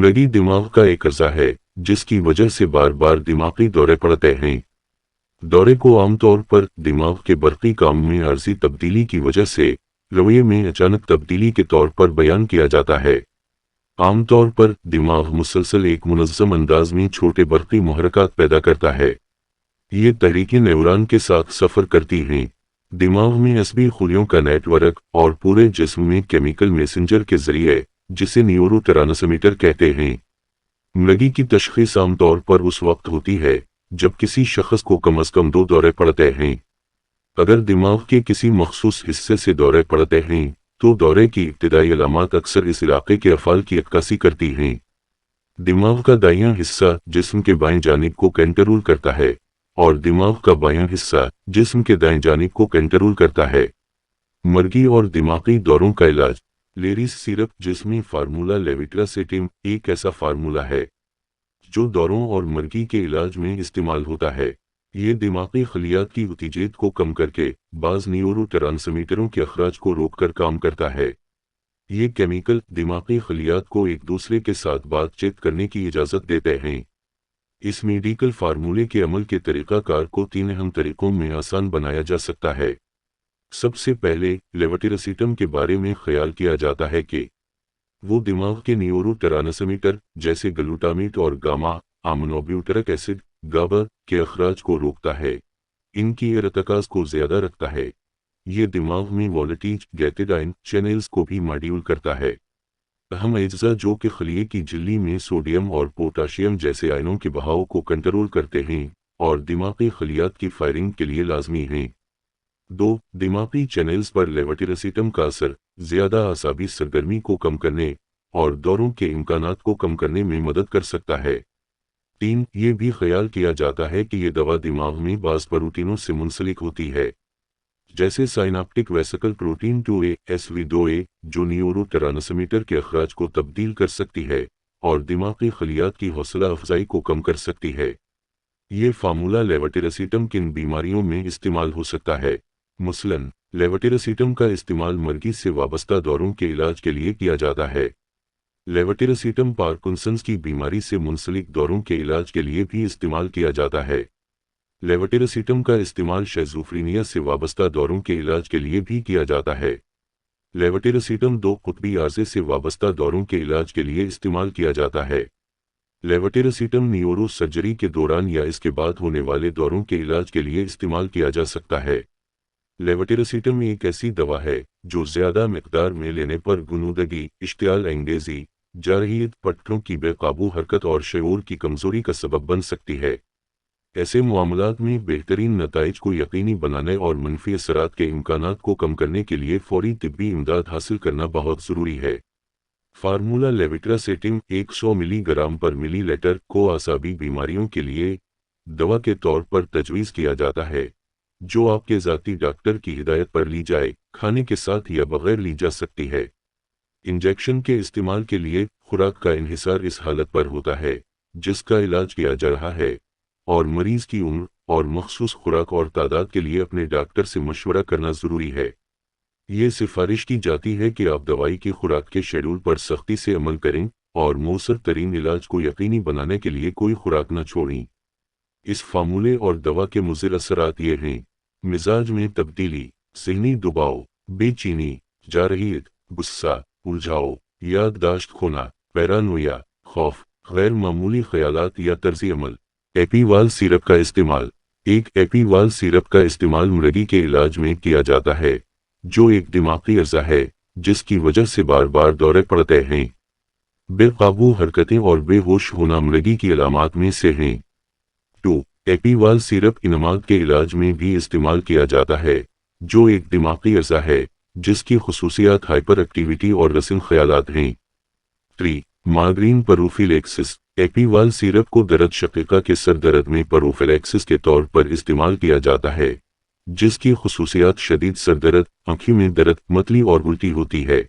मृगी दिमाग का एक अज़ा है जिसकी वजह से बार बार दिमागी दौरे पड़ते हैं। दौरे को आमतौर पर दिमाग के बरक़ी काम में आर्ज़ी तब्दीली की वजह से रवैये में अचानक तब्दीली के तौर पर बयान किया जाता है। आमतौर पर दिमाग मुसलसल एक मुनज़्ज़म अंदाज में छोटे बरक़ी मुहर्रकात पैदा करता है। ये तहरीकें न्यूरॉन के साथ सफ़र करती हैं, दिमाग में असबी खुलियों का नेटवर्क और पूरे जिस्म में केमिकल मैसेंजर के ज़रिए, जिसे न्यूरोट्रांसमीटर कहते हैं। मृगी की तशख़ीस आमतौर पर उस वक्त होती है जब किसी शख्स को कम अज़ कम 2 दौरे पड़ते हैं। अगर दिमाग के किसी मखसूस हिस्से से दौरे पड़ते हैं तो दौरे की इब्तिदाई अलामात अक्सर इस इलाके के अफ़ाल की अक्कासी करती हैं। दिमाग का दायां हिस्सा जिस्म के बाएं जानिब को कंट्रोल करता है और दिमाग का बायां हिस्सा जिस्म के दाएं जानिब को कंट्रोल करता है। मर्गी और दिमागी दौरों का इलाज। लेरिस सिरप, जिसमें फार्मूला लेविटिरासेटिम एक ऐसा फार्मूला है जो दौरों और मर्गी के इलाज में इस्तेमाल होता है। ये दिमागी खलियात की उत्तेजना को कम करके बाज़ न्यूरोट्रांसमीटरों के अखराज को रोककर काम करता है। ये केमिकल दिमागी खलियात को एक दूसरे के साथ बातचीत करने की इजाज़त देते हैं। इस मेडिकल फार्मूले के अमल के तरीक़ाकार को 3 अहम तरीक़ों में आसान बनाया जा सकता है। सबसे पहले लेविटिरासेटिम के बारे में ख्याल किया जाता है कि वो दिमाग के न्यूरोट्रांसमीटर जैसे ग्लूटामेट और गामा अमीनोब्यूटेरिक एसिड गाबा के अखराज को रोकता है, इनकी इर्तिकाज़ को ज़्यादा रखता है। ये दिमाग में वोलेटेज गेटेड आयन चैनल्स को भी मॉड्यूल करता है। अहम अज्जा जो कि खलिए की झिल्ली में सोडियम और पोटाशियम जैसे आयनों के बहाव को कंट्रोल करते हैं और दिमागी खलियात की फायरिंग के लिए लाजमी हैं। 2. दिमागी चैनल्स पर लेविटिरासेटिम का असर ज़्यादा आसाबी सरगर्मी को कम करने और दौरों के इम्कानात को कम करने में मदद कर सकता है। 3. ये भी ख्याल किया जाता है कि ये दवा दिमाग में बाज़ प्रोटीनों से मुंसलिक होती है, जैसे synaptic vesicle protein 2A SV2A, जो न्यूरोट्रांसमीटर के अखराज को तब्दील कर सकती है और दिमागी खलियात की हौसला अफजाई को कम कर सकती है। ये फार्मूला लेविटिरासेटिम किन बीमारियों में इस्तेमाल हो सकता है? मसलन, लेविटिरासेटिम का इस्तेमाल मर्गी से वाबस्ता दौरों के इलाज के लिए किया जाता है। लेविटिरासेटिम पार्किंसंस की बीमारी से मुंसलिक दौरों के इलाज के लिए भी इस्तेमाल किया जाता है। लेविटिरासेटिम का इस्तेमाल शिज़ोफ्रेनिया से वाबस्ता दौरों के इलाज के लिए भी किया जाता है। लेविटिरासेटिम 2 क़ुत्बी आर्ज़े से वाबस्ता दौरों के इलाज के लिए इस्तेमाल किया जाता है। लेविटिरासेटिम न्यूरो सर्जरी के दौरान या इसके बाद होने वाले दौरों के इलाज के लिए इस्तेमाल किया जा सकता है। लेविटिरासेटिम एक ऐसी दवा है जो ज़्यादा मिक़दार में लेने पर गुनूदगी, इश्तियाल अंगेज़ी, जारहियत, पट्टों की बेकाबू हरकत और शऊर की कमज़ोरी का सबब बन सकती है। ऐसे मामलात में बेहतरीन नताइज को यकीनी बनाने और मनफी असरात के इम्कानात को कम करने के लिए फ़ौरी तिब्बी इमदाद हासिल करना बहुत ज़रूरी है। फार्मूला लेविटिरासेटिम 100 मिलीग्राम पर मिलीलीटर को आसाबी बीमारियों के लिए दवा के तौर पर तजवीज़ किया जाता है, जो आपके ज़ाती डॉक्टर की हिदायत पर ली जाए, खाने के साथ या बगैर ली जा सकती है। इंजेक्शन के इस्तेमाल के लिए खुराक का इन्हिसार इस हालत पर होता है जिसका इलाज किया जा रहा है, और मरीज़ की उम्र और मखसूस खुराक और तादाद के लिए अपने डॉक्टर से मशवरा करना ज़रूरी है। ये सिफारिश की जाती है कि आप दवाई की खुराक के शेड्यूल पर सख्ती से अमल करें और मौसर तरीन इलाज को यकीनी बनाने के लिए कोई खुराक न छोड़ें। इस फार्मूले और दवा के मुज़िर असरात ये हैं: मिजाज में तब्दीली, ज़हनी दबाव, बेचैनी, जारहियत, गुस्सा, उलझाव, याददाश्त खोना, पैरानोया, खौफ, गैर मामूली ख्यालात या तर्ज़ी अमल। एपीवाल सिरप का इस्तेमाल। एक एपीवाल सिरप का इस्तेमाल मृगी के इलाज में किया जाता है, जो एक दिमागी अज़ा है जिसकी वजह से बार बार दौरे पड़ते हैं। बेकाबू हरकतें और बेहोश होना मृगी की अलामात में से हैं। 2. एपीवाल सिरप इनमाद के इलाज में भी इस्तेमाल किया जाता है, जो एक दिमागी अज़ा है जिसकी खुसूसियात हाइपर एक्टिविटी और रसिन ख्यालात हैं। 3. Migraine prophylaxis. एपीवाल सिरप को दर्द शकीका के सर दर्द में प्रोफिलैक्सिस के तौर पर इस्तेमाल किया जाता है, जिसकी खुसूसियात शदीद सर दर्द, आँखों में दर्द, मतली और उल्टी होती है।